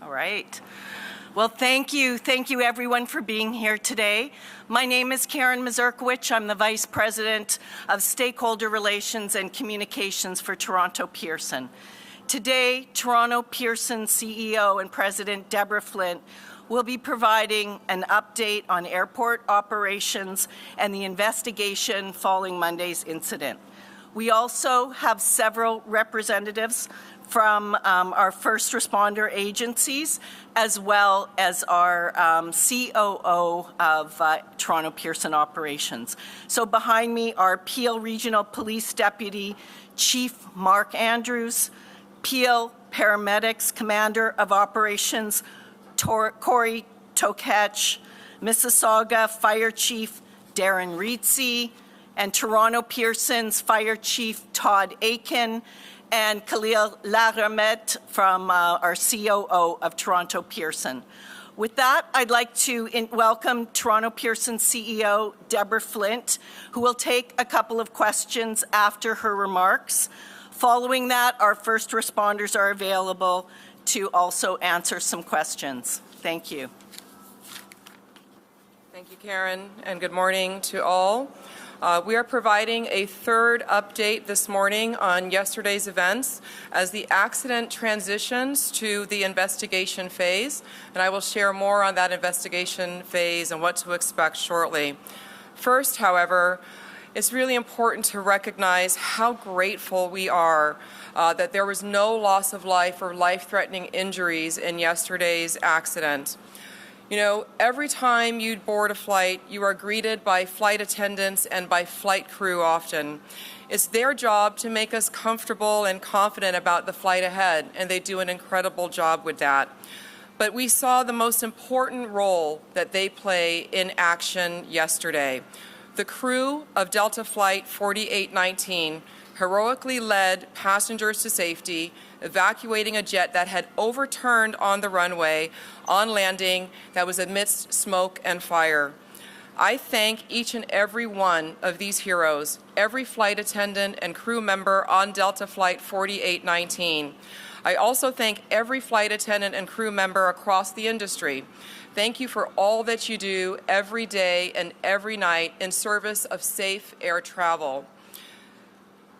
All right. Well, thank you. Thank you, everyone, for being here today. My name is Karen Mazurkiewicz. I'm the Vice President of Stakeholder Relations and Communications for Toronto Pearson. Today, Toronto Pearson CEO and President Deborah Flint will be providing an update on airport operations and the investigation following Monday's incident. We also have several representatives from our first responder agencies, as well as our COO of Toronto Pearson Operations. So behind me are Peel Regional Police Deputy Chief Mark Andrews, Peel Paramedics Commander of Operations Corey Tokach, Mississauga Fire Chief Darren Reetsey, and Toronto Pearson's Fire Chief Todd Aiken, and Khalil Laramet from our COO of Toronto Pearson. With that, I'd like to welcome Toronto Pearson CEO Deborah Flint, who will take a couple of questions after her remarks. Following that, our first responders are available to also answer some questions. Thank you. Thank you, Karen, and good morning to all. We are providing a third update this morning on yesterday's events as the accident transitions to the investigation phase, and I will share more on that investigation phase and what to expect shortly. First, however, it's really important to recognize how grateful we are that there was no loss of life or life-threatening injuries in yesterday's accident. You know, every time you board a flight, you are greeted by flight attendants and by flight crew often. It's their job to make us comfortable and confident about the flight ahead, and they do an incredible job with that. But we saw the most important role that they play in action yesterday. The crew of Delta Flight 4819 heroically led passengers to safety, evacuating a jet that had overturned on the runway on landing that was amidst smoke and fire. I thank each and every one of these heroes, every flight attendant and crew member on Delta Flight 4819. I also thank every flight attendant and crew member across the industry. Thank you for all that you do every day and every night in service of safe air travel.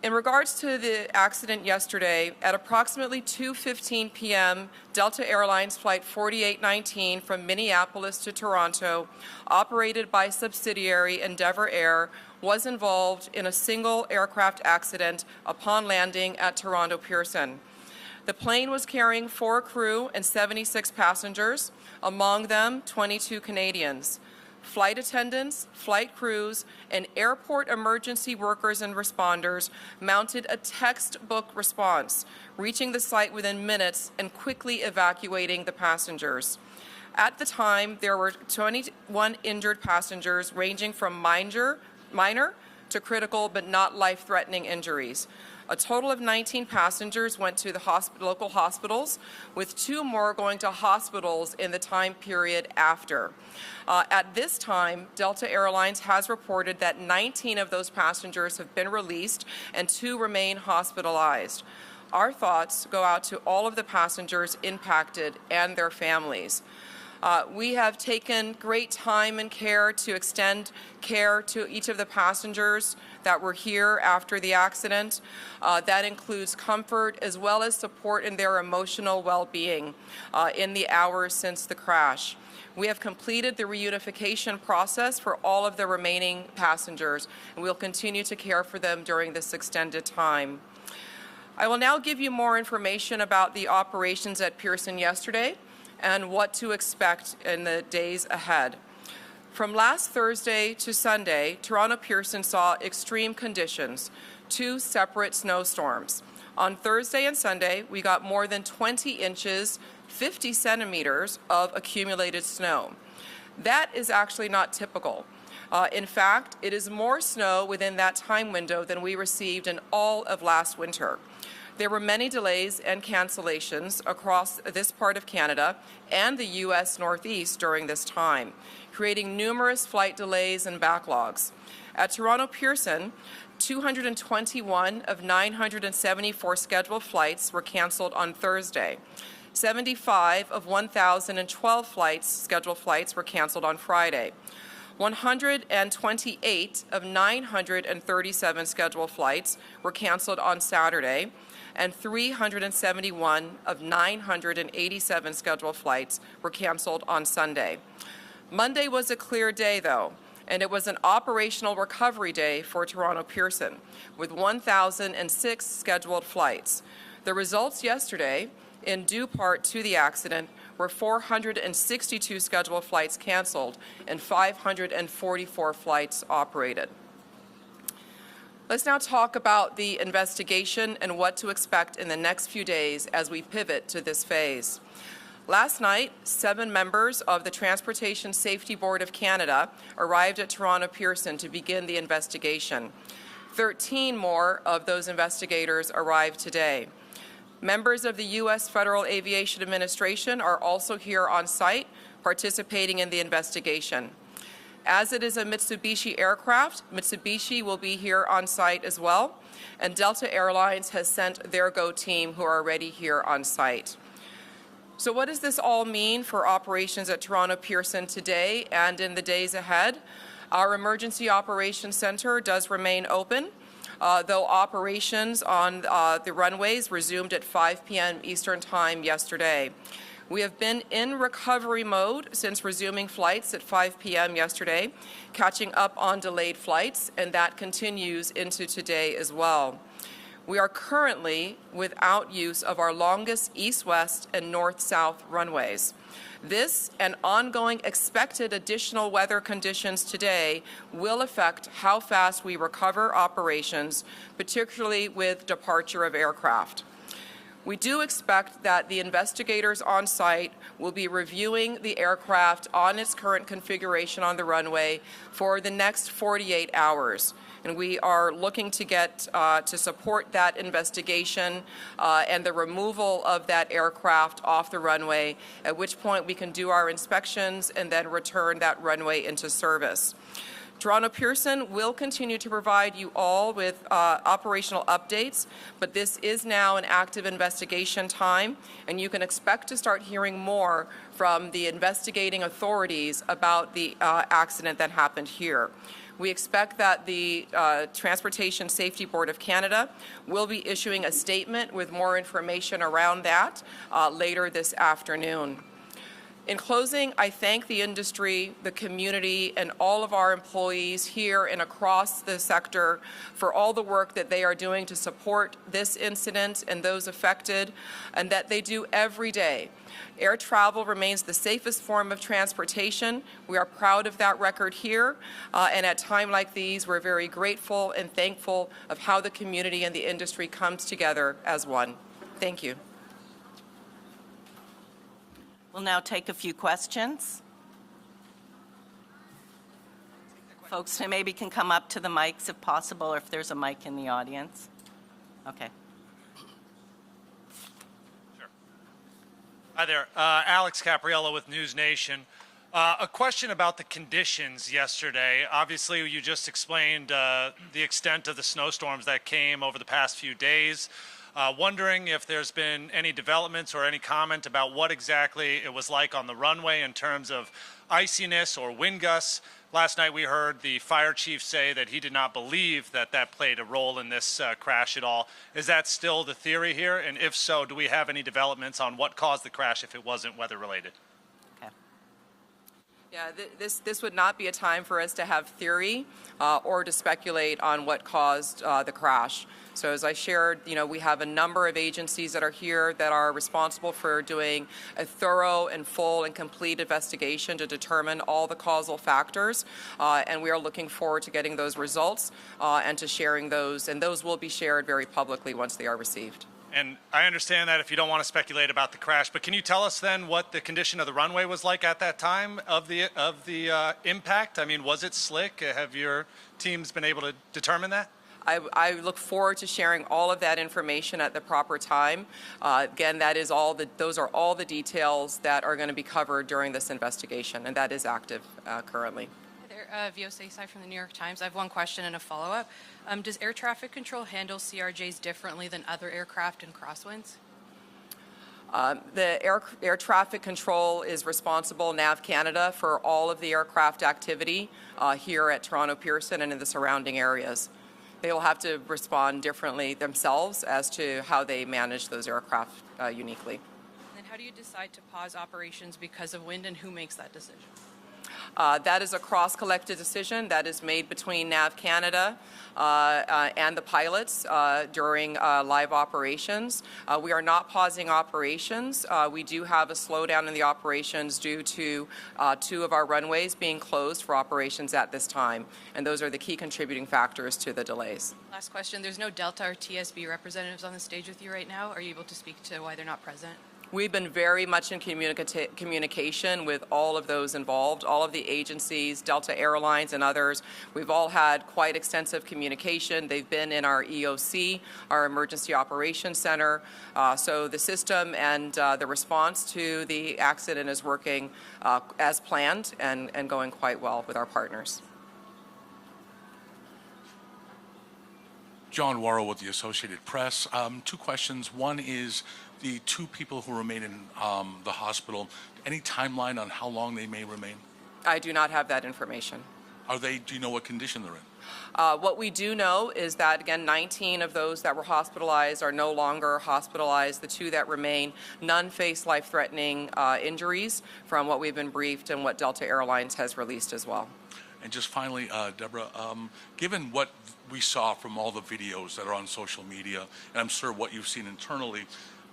In regards to the accident yesterday, at approximately 2:15 p.m., Delta Airlines Flight 4819 from Minneapolis to Toronto, operated by subsidiary Endeavour Air, was involved in a single aircraft accident upon landing at Toronto Pearson. The plane was carrying 4 crew and 76 passengers, among them 22 Canadians. Flight attendants, flight crews, and airport emergency workers and responders mounted a textbook response, reaching the site within minutes and quickly evacuating the passengers. At the time, there were 21 injured passengers ranging from minor to critical but not life-threatening injuries. A total of 19 passengers went to the local hospitals, with 2 more going to hospitals in the time period after. At this time, Delta Airlines has reported that 19 of those passengers have been released and 2 remain hospitalized. Our thoughts go out to all of the passengers impacted and their families. We have taken great time and care to extend care to each of the passengers that were here after the accident. That includes comfort as well as support in their emotional well-being in the hours since the crash. We have completed the reunification process for all of the remaining passengers, and we'll continue to care for them during this extended time. I will now give you more information about the operations at Pearson yesterday and what to expect in the days ahead. From last Thursday to Sunday, Toronto Pearson saw extreme conditions, 2 separate snowstorms. On Thursday and Sunday, we got more than 20 inches, 50 centimeters of accumulated snow. That is actually not typical. In fact, it is more snow within that time window than we received in all of last winter. There were many delays and cancellations across this part of Canada and the U.S. Northeast during this time, creating numerous flight delays and backlogs. At Toronto Pearson, 221 of 974 scheduled flights were canceled on Thursday. 75 of 1,012 scheduled flights were canceled on Friday. 128 of 937 scheduled flights were canceled on Saturday, and 371 of 987 scheduled flights were canceled on Sunday. Monday was a clear day, though, and it was an operational recovery day for Toronto Pearson, with 1,006 scheduled flights. The results yesterday, in due part to the accident, were 462 scheduled flights canceled and 544 flights operated. Let's now talk about the investigation and what to expect in the next few days as we pivot to this phase. Last night, 7 members of the Transportation Safety Board of Canada arrived at Toronto Pearson to begin the investigation. 13 more of those investigators arrived today. Members of the U.S. Federal Aviation Administration are also here on site, participating in the investigation. As it is a Mitsubishi aircraft, Mitsubishi will be here on site as well, and Delta Airlines has sent their GO team who are already here on site. So what does this all mean for operations at Toronto Pearson today and in the days ahead? Our Emergency Operations Center does remain open, though operations on the runways resumed at 5 p.m. Eastern Time yesterday. We have been in recovery mode since resuming flights at 5 p.m. yesterday, catching up on delayed flights, and that continues into today as well. We are currently without use of our longest east-west and north-south runways. This and ongoing expected additional weather conditions today will affect how fast we recover operations, particularly with departure of aircraft. We do expect that the investigators on site will be reviewing the aircraft on its current configuration on the runway for the next 48 hours. And we are looking to get to support that investigation and the removal of that aircraft off the runway, at which point we can do our inspections and then return that runway into service. Toronto Pearson will continue to provide you all with operational updates, but this is now an active investigation time, and you can expect to start hearing more from the investigating authorities about the accident that happened here. We expect that the Transportation Safety Board of Canada will be issuing a statement with more information around that later this afternoon. In closing, I thank the industry, the community, and all of our employees here and across the sector for all the work that they are doing to support this incident and those affected, and that they do every day. Air travel remains the safest form of transportation. We are proud of that record here, and at times like these, we're very grateful and thankful of how the community and the industry comes together as one. Thank you. We'll now take a few questions. Folks maybe can come up to the mics if possible, or if there's a mic in the audience. Okay. Sure. Hi there. Alex Capriello with News Nation. A question about the conditions yesterday. Obviously, you just explained the extent of the snowstorms that came over the past few days. Wondering if there's been any developments or any comment about what exactly it was like on the runway in terms of iciness or wind gusts. Last night we heard the fire chief say that he did not believe that that played a role in this crash at all. Is that still the theory here? And if so, do we have any developments on what caused the crash if it wasn't weather related? Okay. Yeah, this would not be a time for us to have theory or to speculate on what caused the crash. So as I shared, we have a number of agencies that are here that are responsible for doing a thorough and full and complete investigation to determine all the causal factors, and we are looking forward to getting those results and to sharing those, and those will be shared very publicly once they are received. And I understand that if you don't want to speculate about the crash, but can you tell us then what the condition of the runway was like at that time of the impact? I mean, was it slick? Have your teams been able to determine that? I look forward to sharing all of that information at the proper time. Again, those are all the details that are going to be covered during this investigation, and that is active currently. Hi there, Vio Sai from the New York Times. I have one question and a follow-up. Does air traffic control handle CRJs differently than other aircraft in crosswinds? The air traffic control is responsible, NAV Canada, for all of the aircraft activity here at Toronto Pearson and in the surrounding areas. They will have to respond differently themselves as to how they manage those aircraft uniquely. And then how do you decide to pause operations because of wind, and who makes that decision? That is a cross-collected decision that is made between NAV Canada and the pilots during live operations. We are not pausing operations. We do have a slowdown in the operations due to 2 of our runways being closed for operations at this time, and those are the key contributing factors to the delays. Last question. There's no Delta or TSB representatives on the stage with you right now. Are you able to speak to why they're not present? We've been very much in communication with all of those involved, all of the agencies, Delta Airlines and others. We've all had quite extensive communication. They've been in our EOC, our Emergency Operations Center. So the system and the response to the accident is working as planned and going quite well with our partners. John Worrell with the Associated Press. 2 questions. One is the 2 people who remain in the hospital. Any timeline on how long they may remain? I do not have that information. Do you know what condition they're in? What we do know is that, again, 19 of those that were hospitalized are no longer hospitalized. The 2 that remain, none face life-threatening injuries from what we've been briefed and what Delta Airlines has released as well. And just finally, Deborah, given what we saw from all the videos that are on social media, and I'm sure what you've seen internally,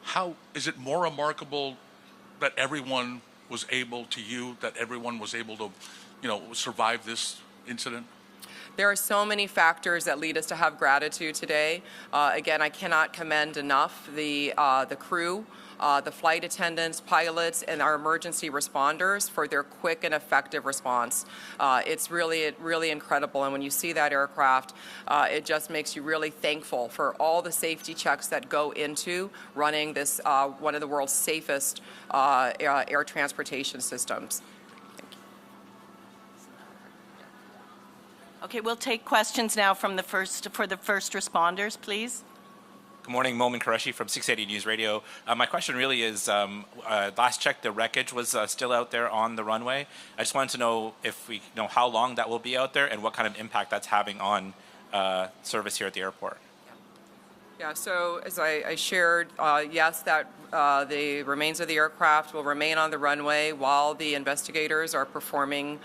how is it more remarkable that everyone was able to, survive this incident? There are so many factors that lead us to have gratitude today. Again, I cannot commend enough the crew, the flight attendants, pilots, and our emergency responders for their quick and effective response. It's really incredible, and when you see that aircraft, it just makes you really thankful for all the safety checks that go into running this one of the world's safest air transportation systems. Okay, we'll take questions now from the first responders, please. Good morning, Momin Qureshi from 680 News Radio. My question really is, last check, the wreckage was still out there on the runway. I just wanted to know if we know how long that will be out there and what kind of impact that's having on service here at the airport. Yeah, so as I shared, yes, that the remains of the aircraft will remain on the runway while the investigators are performing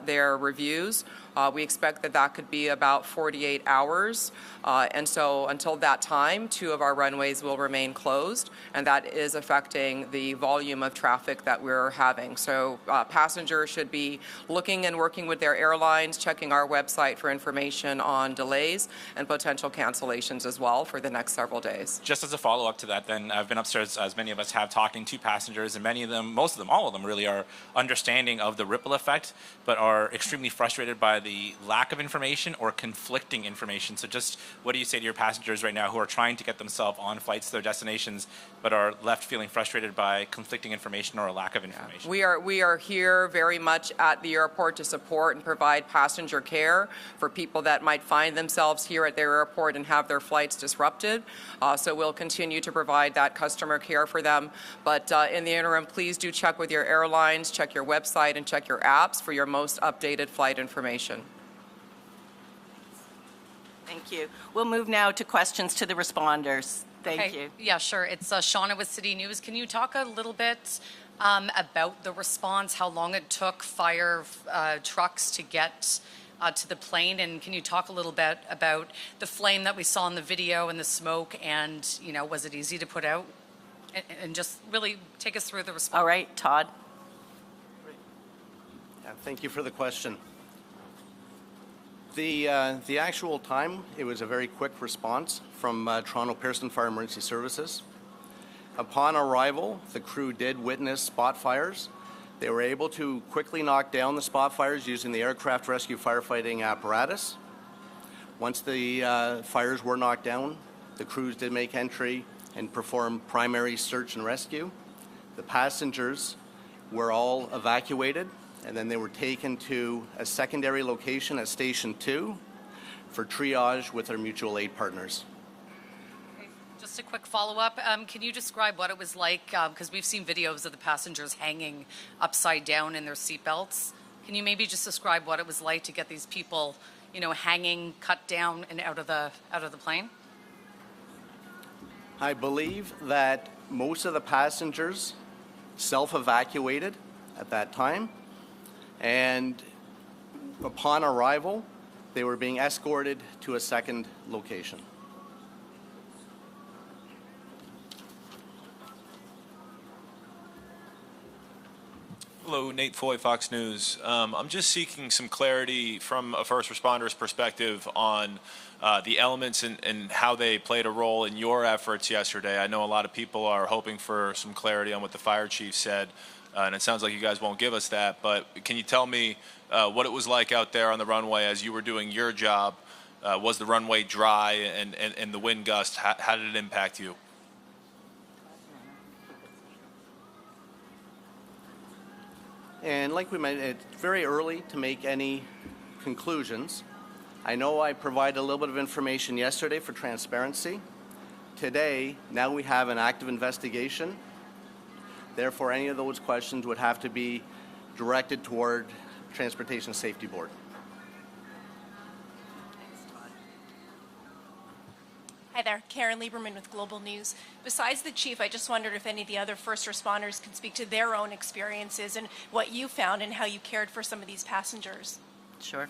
their reviews. We expect that could be about 48 hours. And so until that time, 2 of our runways will remain closed, and that is affecting the volume of traffic that we're having. So passengers should be looking and working with their airlines, checking our website for information on delays and potential cancellations as well for the next several days. Just as a follow-up to that, then, I've been upstairs, as many of us have, talking to passengers, and many of them, most of them, all of them really are understanding of the ripple effect, but are extremely frustrated by the lack of information or conflicting information. So just what do you say to your passengers right now who are trying to get themselves on flights to their destinations but are left feeling frustrated by conflicting information or a lack of information? We are here very much at the airport to support and provide passenger care for people that might find themselves here at their airport and have their flights disrupted. So we'll continue to provide that customer care for them. But in the interim, please do check with your airlines, check your website, and check your apps for your most updated flight information. Thank you. We'll move now to questions to the responders. Thank you. Yeah, sure. It's Shauna with City News. Can you talk a little bit about the response, how long it took fire trucks to get to the plane, and can you talk a little bit about the flame that we saw in the video and the smoke, and was it easy to put out? And just really take us through the response. All right, Todd. Yeah, thank you for the question. The actual time, it was a very quick response from Toronto Pearson Fire Emergency Services. Upon arrival, the crew did witness spot fires. They were able to quickly knock down the spot fires using the aircraft rescue firefighting apparatus. Once the fires were knocked down, the crews did make entry and perform primary search and rescue. The passengers were all evacuated, and then they were taken to a secondary location at Station 2 for triage with our mutual aid partners. Okay. Just a quick follow-up. Can you describe what it was like? Because we've seen videos of the passengers hanging upside down in their seatbelts. Can you maybe just describe what it was like to get these people, hanging, cut down, and out of the plane? I believe that most of the passengers self-evacuated at that time, and upon arrival, they were being escorted to a second location. Hello, Nate Foy, Fox News. I'm just seeking some clarity from a first responder's perspective on the elements and how they played a role in your efforts yesterday. I know a lot of people are hoping for some clarity on what the fire chief said, and it sounds like you guys won't give us that, but can you tell me what it was like out there on the runway as you were doing your job? Was the runway dry and the wind gust, how did it impact you? And like we mentioned, it's very early to make any conclusions. I know I provided a little bit of information yesterday for transparency. Today, now we have an active investigation. Therefore, any of those questions would have to be directed toward Transportation Safety Board. Hi there, Karen Lieberman with Global News. Besides the chief, I just wondered if any of the other first responders can speak to their own experiences and what you found and how you cared for some of these passengers. Sure.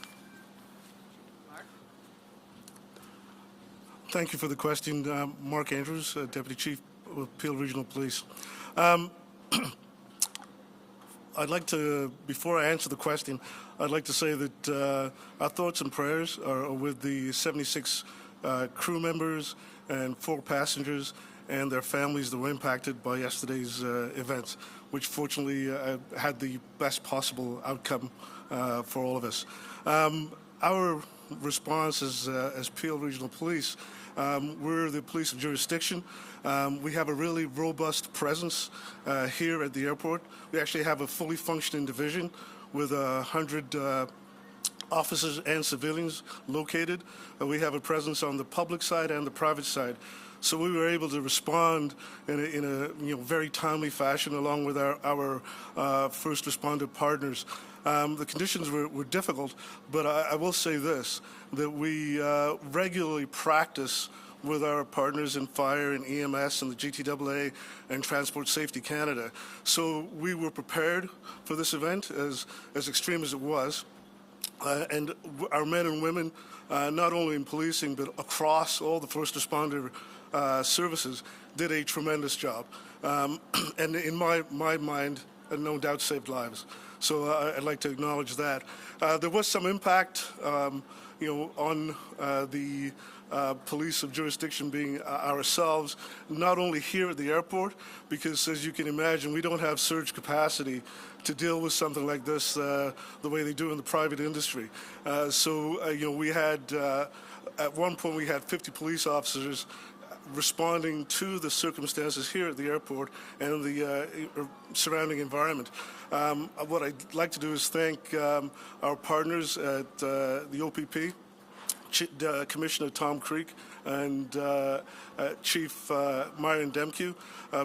Thank you for the question. Mark Andrews, Deputy Chief of Peel Regional Police. I'd like to, before I answer the question, I'd like to say that our thoughts and prayers are with the 76 crew members and 4 passengers and their families that were impacted by yesterday's events, which fortunately had the best possible outcome for all of us. Our response as Peel Regional Police, we're the police of jurisdiction. We have a really robust presence here at the airport. We actually have a fully functioning division with 100 officers and civilians located. We have a presence on the public side and the private side. So we were able to respond in a very timely fashion along with our first responder partners. The conditions were difficult, but I will say this, that we regularly practice with our partners in fire and EMS and the GTAA and Transport Safety Canada. So we were prepared for this event, as extreme as it was. And our men and women, not only in policing, but across all the first responder services, did a tremendous job. And in my mind, no doubt saved lives. So I'd like to acknowledge that. There was some impact, on the police of jurisdiction being ourselves, not only here at the airport, because as you can imagine, we don't have surge capacity to deal with something like this the way they do in the private industry. We had, at one point we had 50 police officers responding to the circumstances here at the airport and the surrounding environment. What I'd like to do is thank our partners at the OPP, Commissioner Tom Creek and Chief Myron Demke,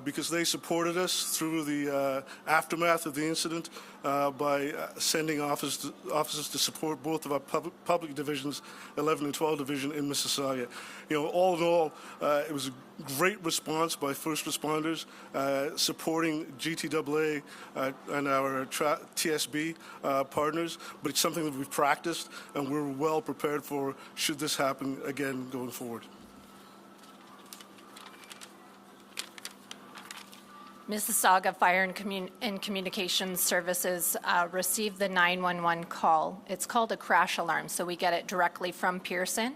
because they supported us through the aftermath of the incident by sending officers to support both of our public divisions, 11 and 12 Division in Mississauga. All in all, it was a great response by first responders supporting GTAA and our TSB partners, but it's something that we've practiced and we're well prepared for should this happen again going forward. Mississauga Fire and Communications Services received the 911 call. It's called a crash alarm, so we get it directly from Pearson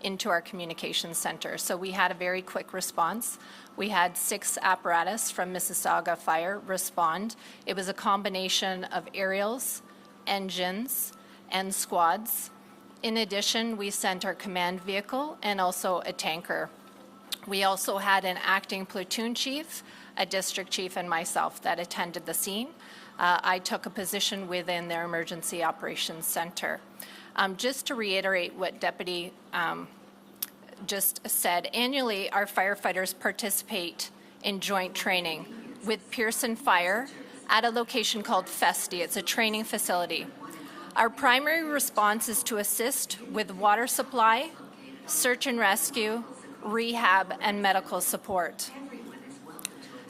into our communications center. So we had a very quick response. We had 6 apparatus from Mississauga Fire respond. It was a combination of aerials, engines, and squads. In addition, we sent our command vehicle and also a tanker. We also had an acting platoon chief, a district chief, and myself that attended the scene. I took a position within their emergency operations center. Just to reiterate what Deputy just said, annually our firefighters participate in joint training with Pearson Fire at a location called Festi. It's a training facility. Our primary response is to assist with water supply, search and rescue, rehab, and medical support.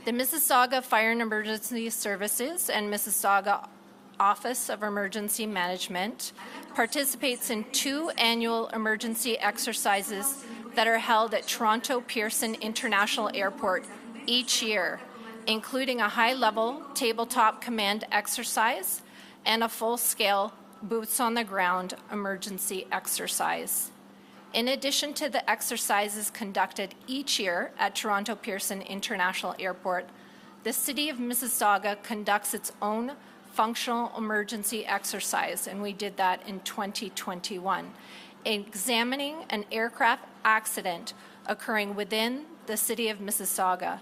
The Mississauga Fire and Emergency Services and Mississauga Office of Emergency Management participates in 2 annual emergency exercises that are held at Toronto Pearson International Airport each year, including a high-level tabletop command exercise and a full-scale boots-on-the-ground emergency exercise. In addition to the exercises conducted each year at Toronto Pearson International Airport, the City of Mississauga conducts its own functional emergency exercise, and we did that in 2021, examining an aircraft accident occurring within the City of Mississauga.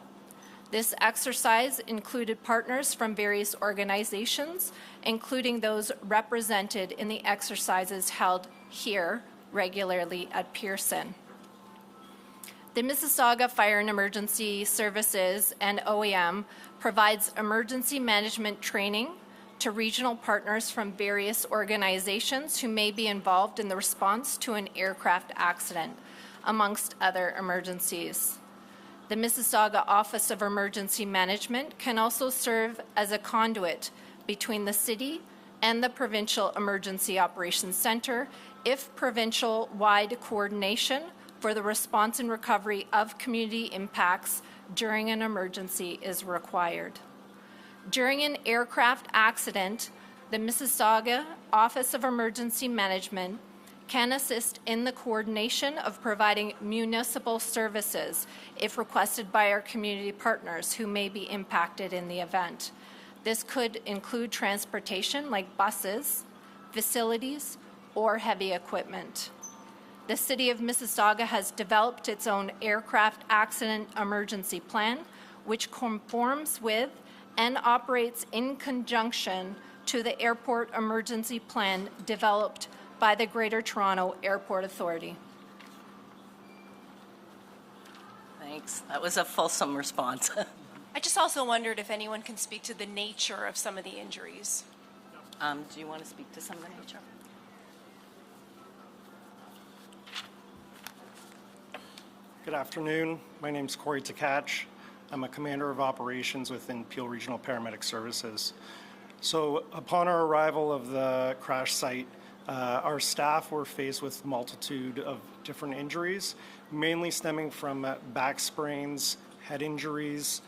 This exercise included partners from various organizations, including those represented in the exercises held here regularly at Pearson. The Mississauga Fire and Emergency Services and OEM provides emergency management training to regional partners from various organizations who may be involved in the response to an aircraft accident, amongst other emergencies. The Mississauga Office of Emergency Management can also serve as a conduit between the city and the Provincial Emergency Operations Centre if provincial-wide coordination for the response and recovery of community impacts during an emergency is required. During an aircraft accident, the Mississauga Office of Emergency Management can assist in the coordination of providing municipal services if requested by our community partners who may be impacted in the event. This could include transportation like buses, facilities, or heavy equipment. The City of Mississauga has developed its own aircraft accident emergency plan, which conforms with and operates in conjunction to the airport emergency plan developed by the Greater Toronto Airport Authority. Thanks. That was a fulsome response. I just also wondered if anyone can speak to the nature of some of the injuries. Do you want to speak to some of the nature? Good afternoon. My name is Corey Takach. I'm a commander of operations within Peel Regional Paramedic Services. So upon our arrival of the crash site, our staff were faced with a multitude of different injuries, mainly stemming from back sprains, head injuries,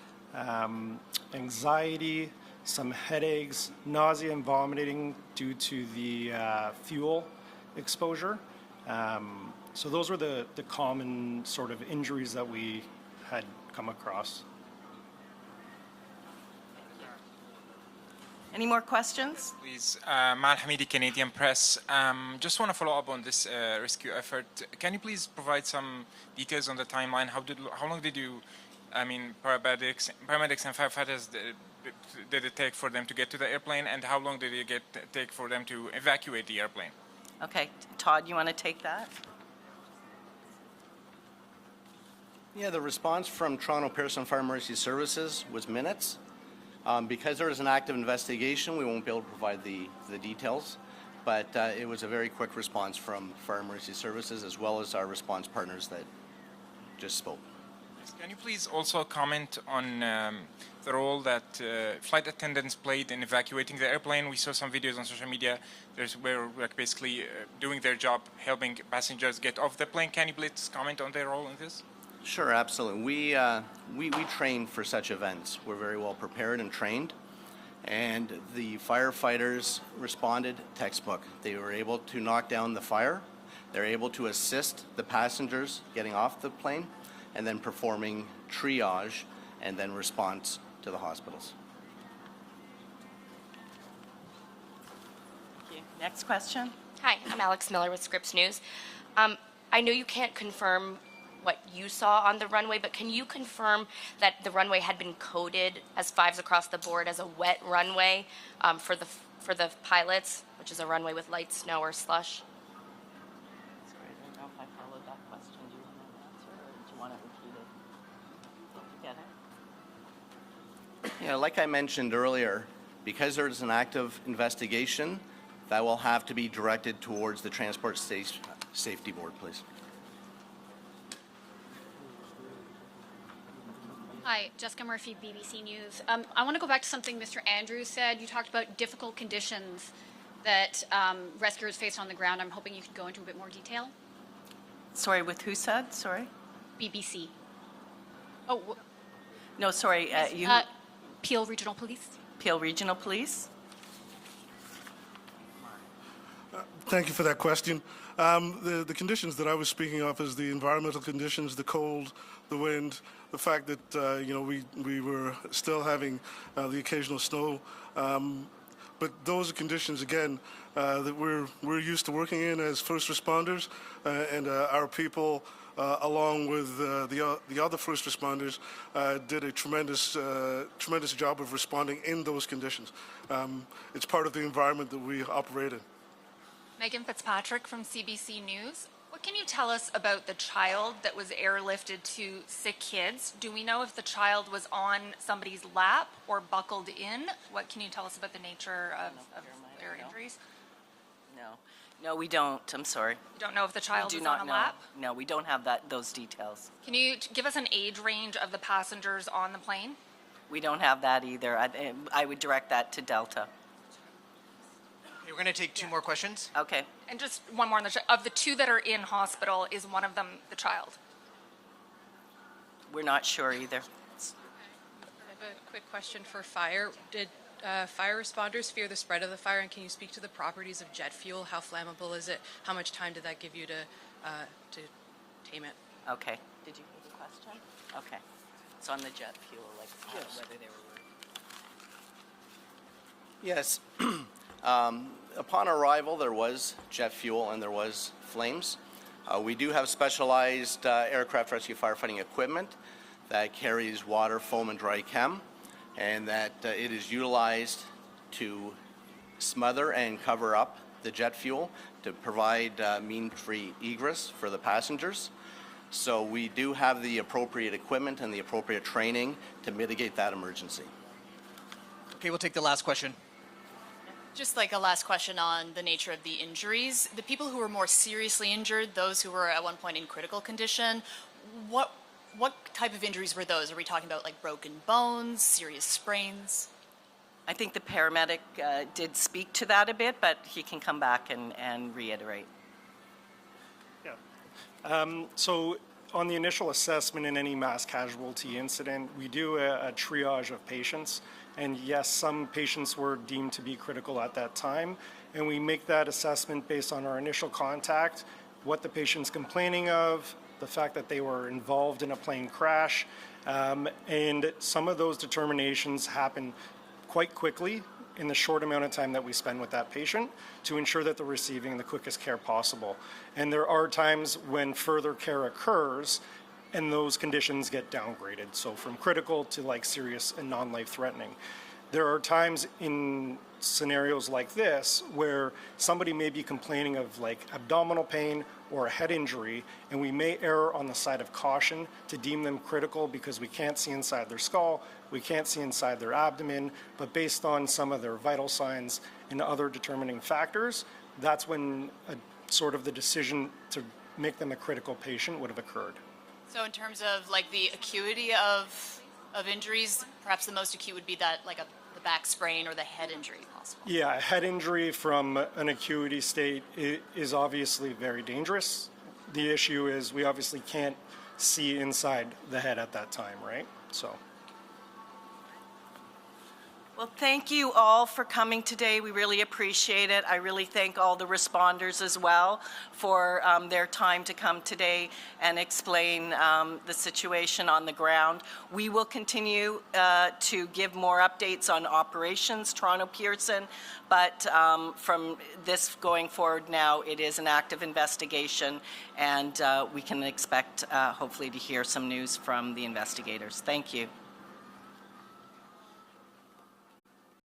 anxiety, some headaches, nausea and vomiting due to the fuel exposure. So those were the common sort of injuries that we had come across. Any more questions? Please, Mal Hamidi, Canadian Press. Just want to follow up on this rescue effort. Can you please provide some details on the timeline? How long did you, paramedics and firefighters did it take for them to get to the airplane, and how long did it take for them to evacuate the airplane? Okay, Todd, you want to take that? Yeah, the response from Toronto Pearson Fire Emergency Services was minutes. Because there is an active investigation, we won't be able to provide the details, but it was a very quick response from Fire Emergency Services as well as our response partners that just spoke. Can you please also comment on the role that flight attendants played in evacuating the airplane? We saw some videos on social media where basically doing their job, helping passengers get off the plane. Can you please comment on their role in this? Sure, absolutely. We train for such events. We're very well prepared and trained, and the firefighters responded textbook. They were able to knock down the fire. They're able to assist the passengers getting off the plane, and then performing triage and then response to the hospitals. Thank you. Next question. Hi, I'm Alex Miller with Scripps News. I know you can't confirm what you saw on the runway, but can you confirm that the runway had been coded as 5s across the board as a wet runway for the pilots, which is a runway with light snow or slush? Sorry, I don't know if I followed that question. Do you want to? Yeah, like I mentioned earlier, because there is an active investigation, that will have to be directed towards the Transport Safety Board, please. Hi, Jessica Murphy, BBC News. I want to go back to something Mr. Andrews said. You talked about difficult conditions that rescuers faced on the ground. I'm hoping you could go into a bit more detail. Sorry, with who said? Sorry? BBC. Oh, No, sorry. You Peel Regional Police. Peel Regional Police? Thank you for that question. The conditions that I was speaking of is the environmental conditions, the cold, the wind, the fact that we were still having the occasional snow. But those are conditions, again, that we're used to working in as first responders, and our people, along with the other first responders, did a tremendous job of responding in those conditions. It's part of the environment that we operate in. Megan Fitzpatrick from CBC News. What can you tell us about the child that was airlifted to sick kids? Do we know if the child was on somebody's lap or buckled in? What can you tell us about the nature of their injuries? No, we don't. I'm sorry. You don't know if the child We was do not on a know. lap? No, we don't have those details. Can you give us an age range of the passengers on the plane? We don't have that either. I would direct that to Delta. We're going to take two more questions. Okay. And just one more on of the two that are in hospital, is one of them the child? We're not sure either. I have a quick question for fire. Did fire responders fear the spread of the fire, and can you speak to the properties of jet fuel? How flammable is it? How much time did that give you to tame it? Okay. Did you hear the question? Okay. It's on the jet fuel, like whether they were Yes. Upon arrival, there was jet fuel and there was flames. We do have specialized aircraft rescue firefighting equipment that carries water, foam, and dry chem, and that it is utilized to smother and cover up the jet fuel to provide mean-free egress for the passengers. So we do have the appropriate equipment and the appropriate training to mitigate that emergency. Okay, we'll take the last question. Just like a last question on the nature of the injuries. The people who were more seriously injured, those who were at one point in critical condition, what type of injuries were those? Are we talking about like broken bones, serious sprains? I think the paramedic did speak to that a bit, but he can come back and reiterate. Yeah. So on the initial assessment in any mass casualty incident, we do a triage of patients. And yes, some patients were deemed to be critical at that time. And we make that assessment based on our initial contact, what the patient's complaining of, the fact that they were involved in a plane crash. And some of those determinations happen quite quickly in the short amount of time that we spend with that patient to ensure that they're receiving the quickest care possible. And there are times when further care occurs and those conditions get downgraded. So from critical to like serious and non-life threatening. There are times in scenarios like this where somebody may be complaining of like abdominal pain or a head injury, and we may err on the side of caution to deem them critical because we can't see inside their skull, we can't see inside their abdomen, but based on some of their vital signs and other determining factors, that's when sort of the decision to make them a critical patient would have occurred. So in terms of like the acuity of injuries, perhaps the most acute would be that like the back sprain or the head injury possible. Yeah, a head injury from an acuity state is obviously very dangerous. The issue is we obviously can't see inside the head at that time, right? So. Well, thank you all for coming today. We really appreciate it. I really thank all the responders as well for their time to come today and explain the situation on the ground. We will continue to give more updates on operations, Toronto Pearson, but from this going forward now, it is an active investigation, and we can expect hopefully to hear some news from the investigators. Thank you.